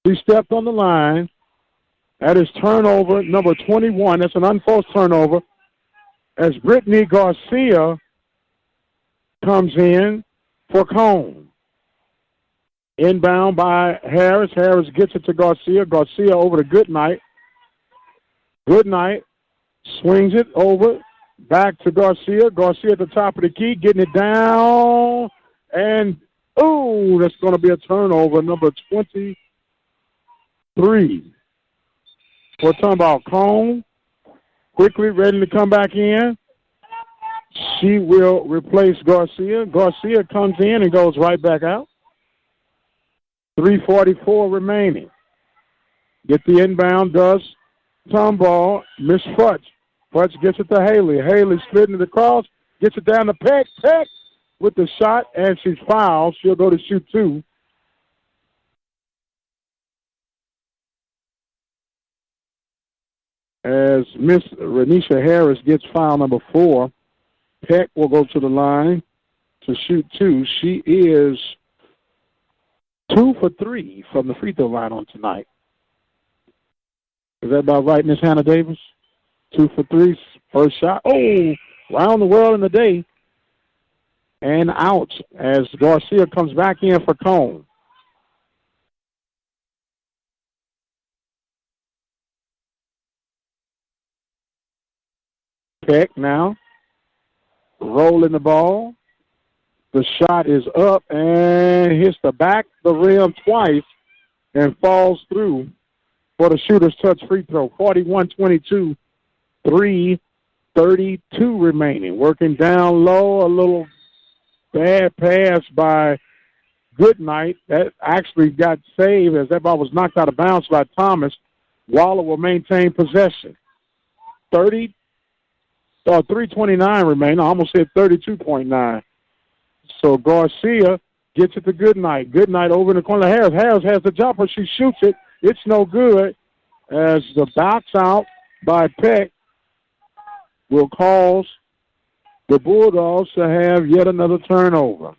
Speaker 1: He stepped on the line. That is turnover number 21. That's an unforced turnover. As Brittany Garcia comes in for Cone. Inbound by Harris. Harris gets it to Garcia. Garcia over to Goodnight. Goodnight swings it over. Back to Garcia. Garcia at the top of the key, getting it down. And, that's going to be a turnover, number 23. We're talking about Cone. Quickly ready to come back in. She will replace Garcia. Garcia comes in and goes right back out. 3:44 remaining. Get the inbound, does Tomball. Miss Futch. Futch gets it to Haley. Haley splitting it across. Gets it down to Peck. Peck with the shot, and she's fouled. She'll go to shoot two. As Miss Renisha Harris gets foul number 4, Peck will go to the line to shoot two. She is 2 for 3 from the free throw line on tonight. Is that about right, Miss Hannah Davis? 2 for 3, first shot. Round the world in the day. And out as Garcia comes back in for Cone. Peck now rolling the ball. The shot is up and hits the back of the rim twice and falls through for the shooter's touch free throw. 41-22, 3:32 remaining. Working down low, a little bad pass by Goodnight. That actually got saved as that ball was knocked out of bounds by Thomas. Waller will maintain possession. 3:29 remaining. I almost said 32.9. So Garcia gets it to Goodnight. Goodnight over in the corner. Harris has the jumper. She shoots it. It's no good as the box out by Peck will cause the Bulldogs to have yet another turnover.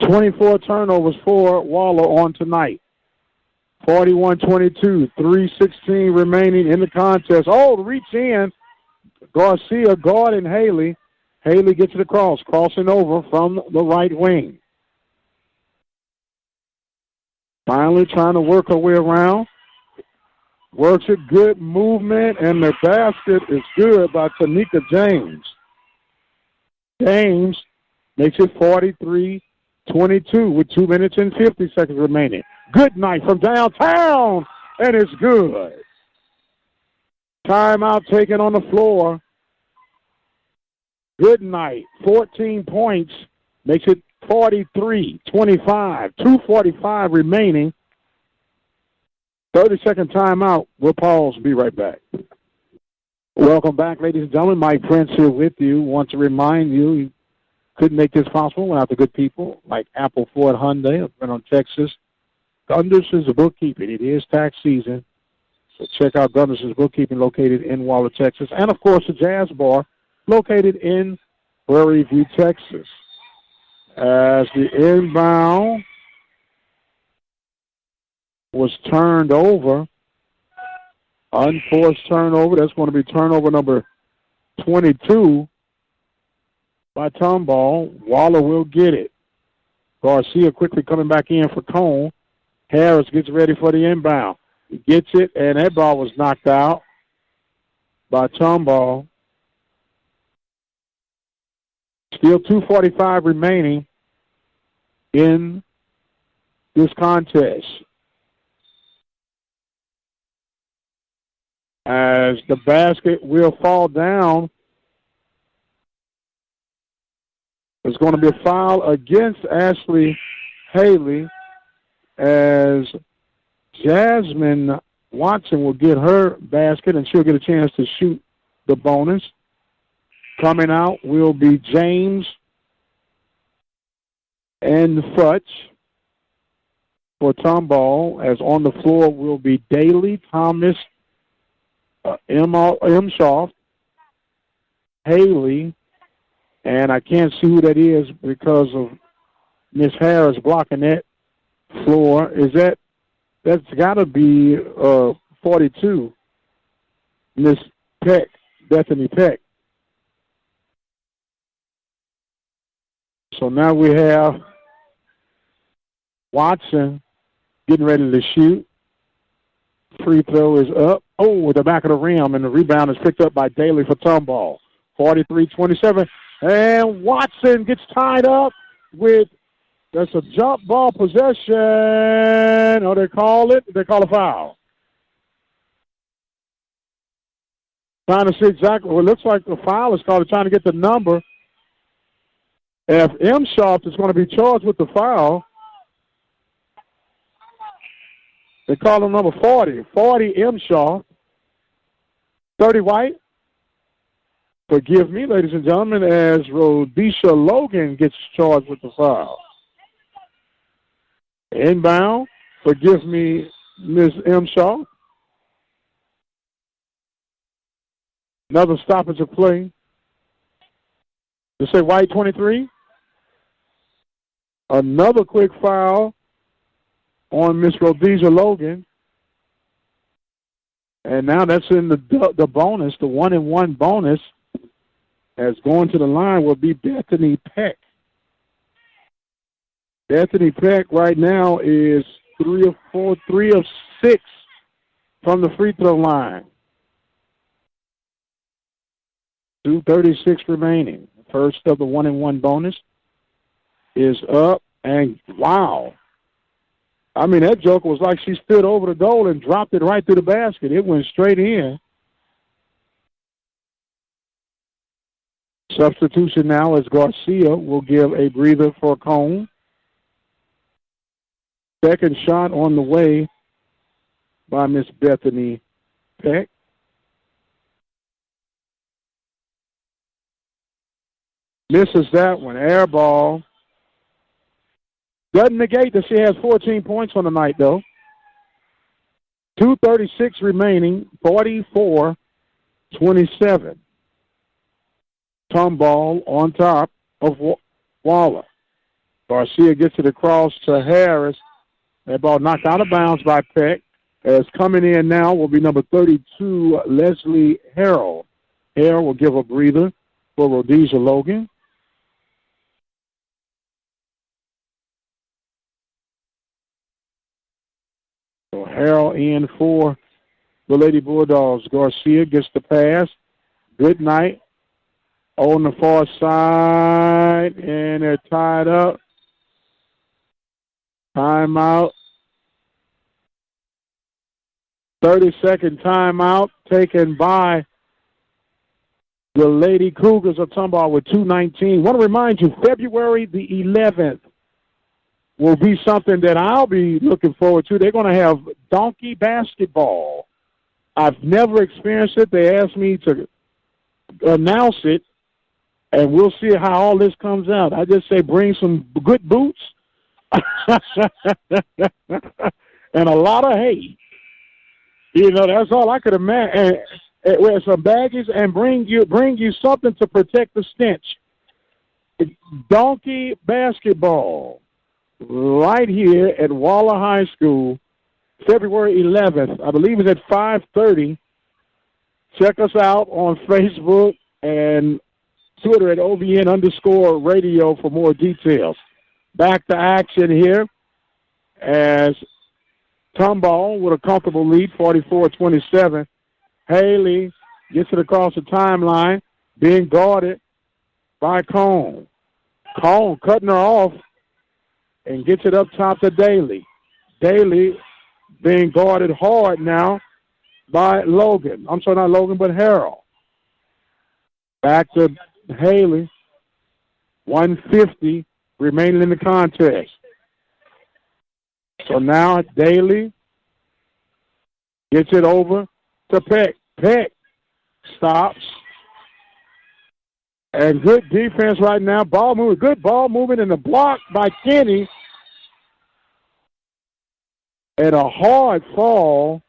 Speaker 1: 24 turnovers for Waller on tonight. 41-22, 3:16 remaining in the contest. Reach in. Garcia guarding Haley. Haley gets it across, crossing over from the right wing. Finally trying to work her way around. Works it, good movement, and the basket is good by Tanika James. James makes it 43-22 with 2 minutes and 50 seconds remaining. Good night from downtown, and it's good. Timeout taken on the floor. Good night, 14 points, makes it 43-25, 2:45 remaining. 30-second timeout. We'll pause and be right back. Welcome back, ladies and gentlemen. Mike Prince here with you. Want to remind you couldn't make this possible without the good people like Apple Ford Hyundai up in Texas. Gunderson's Bookkeeping. It is tax season, so check out Gunderson's Bookkeeping located in Waller, Texas. And, of course, the Jazz Bar located in Prairie View, Texas. As the inbound was turned over, unforced turnover. That's going to be turnover number 22 by Tomball. Waller will get it. Garcia quickly coming back in for Cone. Harris gets ready for the inbound. He gets it, and that ball was knocked out by Tomball. Still 2:45 remaining in this contest. As the basket will fall down There's going to be a foul against Ashley Haley as Jasmine Watson will get her basket, and she'll get a chance to shoot the bonus. Coming out will be James and Futch for Tomball, as on the floor will be Daly, Thomas, M. Shaw, Haley, and I can't see who that is because of Miss Harris blocking that floor. That's got to be 42, Miss Peck, Bethany Peck. So now we have Watson getting ready to shoot. Free throw is up. Oh, with the back of the rim, and the rebound is picked up by Daly for Tomball. 43-27. And Watson gets tied up with, that's a jump ball possession. Oh, they call a foul. Trying to see exactly, well, it looks like the foul is called. They're trying to get the number. If M. Sharp is going to be charged with the foul, they call him number 40. 40 M. Sharp. 30 White. Forgive me, ladies and gentlemen, as Rhodesia Logan gets charged with the foul. Inbound. Forgive me, Ms. M. Shaw. Another stoppage of play. You say White 23. Another quick foul on Miss Rhodesia Logan. And now that's in the bonus, the 1-and-1 bonus, as going to the line will be Bethany Peck. Bethany Peck right now is 3 of 6 from the free throw line. 2:36 remaining. First of the 1-and-1 bonus is up, and wow. I mean, that joker was like she stood over the goal and dropped it right through the basket. It went straight in. Substitution now as Garcia will give a breather for Cone. Second shot on the way by Miss Bethany Peck. Misses that one. Air ball. Doesn't negate that she has 14 points on the night, though. 2:36 remaining, 44-27. Tomball on top of Waller. Garcia gets it across to Harris. That ball knocked out of bounds by Peck. As coming in now will be number 32, Leslie Harrell. Harrell will give a breather for Rhodesia Logan. So Harrell in for the Lady Bulldogs. Garcia gets the pass. Good night. On the far side, and they're tied up. Timeout. 30-second timeout taken by the Lady Cougars of Tomball with 2:19. Want to remind you, February the 11th will be something that I'll be looking forward to. They're going to have donkey basketball. I've never experienced it. They asked me to announce it, and we'll see how all this comes out. I just say bring some good boots and a lot of hay. You know, that's all I could imagine. And wear some baggies and bring you something to protect the stench. Donkey basketball right here at Waller High School, February 11th. I believe it's at 5:30. Check us out on Facebook and Twitter at OBN_radio for more details. Back to action here as Tomball with a comfortable lead, 44-27. Haley gets it across the timeline, being guarded by Cone. Cone cutting her off and gets it up top to Daly. Daly being guarded hard now by Logan. I'm sorry, not Logan, but Harrell. Back to Haley 150 remaining in the contest. So now Daly gets it over to Peck. Peck stops. And good defense right now. Ball moving. Good ball moving in the block by Kenny. And a hard fall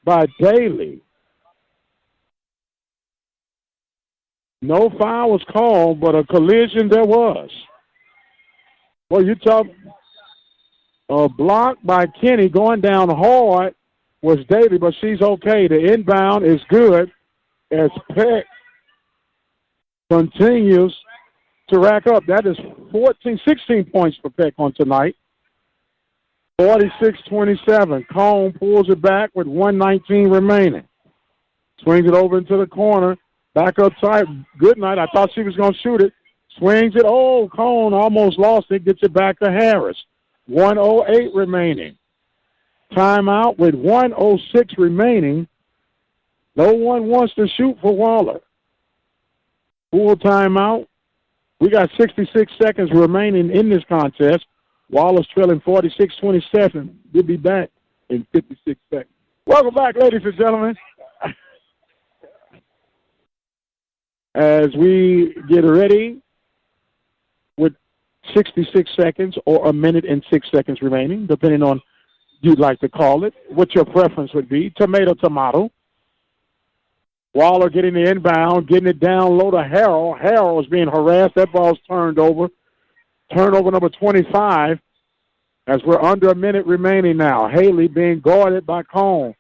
Speaker 1: by Daly. No foul was called, but a collision there was. Well, you talk a block by Kenny going down hard was Daly, but she's okay. The inbound is good as Peck continues to rack up. That is 16 points for Peck on tonight. 46-27. Cone pulls it back with 1:19 remaining. Swings it over into the corner. Back up tight. Goodnight. I thought she was going to shoot it. Swings it. Oh, Cone almost lost it. Gets it back to Harris. 1:08 remaining. Timeout with 1:06 remaining. No one wants to shoot for Waller. Full timeout. We got 66 seconds remaining in this contest. Waller's trailing 46-27. We'll be back in 56 seconds. Welcome back, ladies and gentlemen. As we get ready with 66 seconds or a minute and 6 seconds remaining, depending on you'd like to call it, what your preference would be. Tomato. Waller getting the inbound, getting it down low to Harrell. Harrell is being harassed. That ball's turned over. Turnover number 25 as we're under a minute remaining now. Haley being guarded by Cone.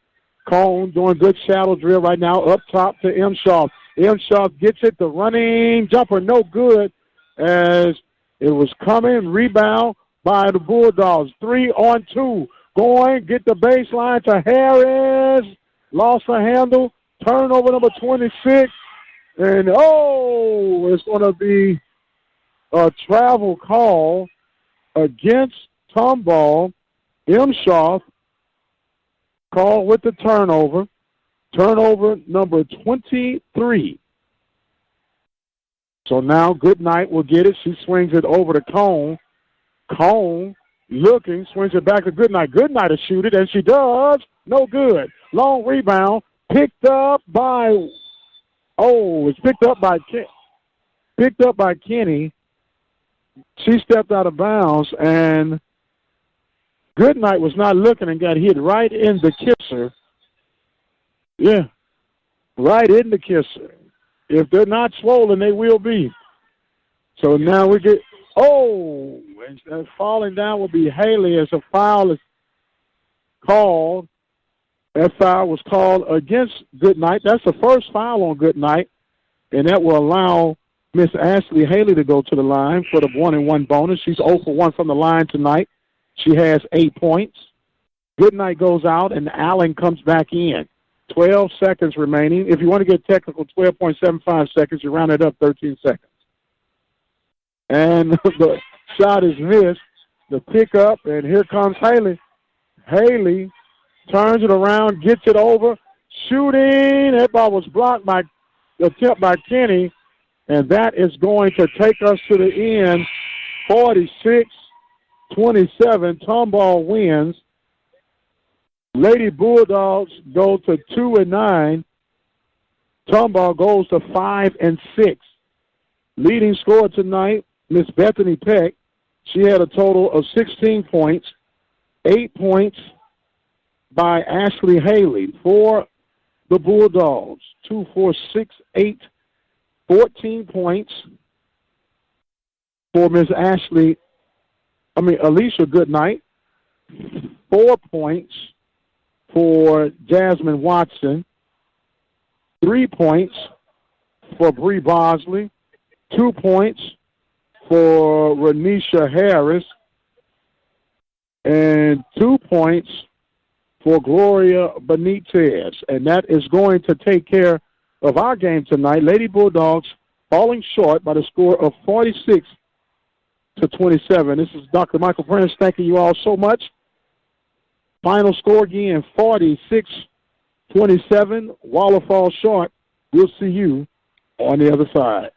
Speaker 1: Cone doing good shadow drill right now up top to Imshaw. Imshaw gets it. The running jumper no good as it was coming. Rebound by the Bulldogs. 3-on-2. Going, get the baseline to Harris. Lost the handle. Turnover number 26. And, it's going to be a travel call against Tomball. Imshaw call with the turnover. Turnover number 23. So now Goodnight will get it. She swings it over to Cone. Cone looking, swings it back to Goodnight. Goodnight to shoot it, and she does. No good. Long rebound. Picked up by Kenny. She stepped out of bounds, and Goodnight was not looking and got hit right in the kisser. Yeah, right in the kisser. If they're not swollen, they will be. So now we get, and falling down will be Haley as a foul is called. That foul was called against Goodnight. That's the first foul on Goodnight, and that will allow Miss Ashley Haley to go to the line for the 1-and-1 bonus. She's 0 for 1 from the line tonight. She has 8 points. Goodnight goes out, and Allen comes back in. 12 seconds remaining. If you want to get technical, 12.75 seconds. You round it up 13 seconds. And the shot is missed. The pickup, and here comes Haley. Haley turns it around, gets it over, shooting. That ball was blocked by the tip by Kenny, and that is going to take us to the end. 46-27. Tomball wins. Lady Bulldogs go to 2-9. Tomball goes to 5-6. Leading scorer tonight, Miss Bethany Peck. She had a total of 16 points. 8 points by Ashley Haley for the Bulldogs. 2, 4, 6, 8, 14 points for Miss Alicia Goodnight. 4 points for Jasmine Watson. 3 points for Bree Bosley. 2 points for Renisha Harris. And 2 points for Gloria Benitez. And that is going to take care of our game tonight. Lady Bulldogs falling short by the score of 46-27. This is Dr. Michael Prince thanking you all so much. Final score again, 46-27. Waller falls short. We'll see you on the other side.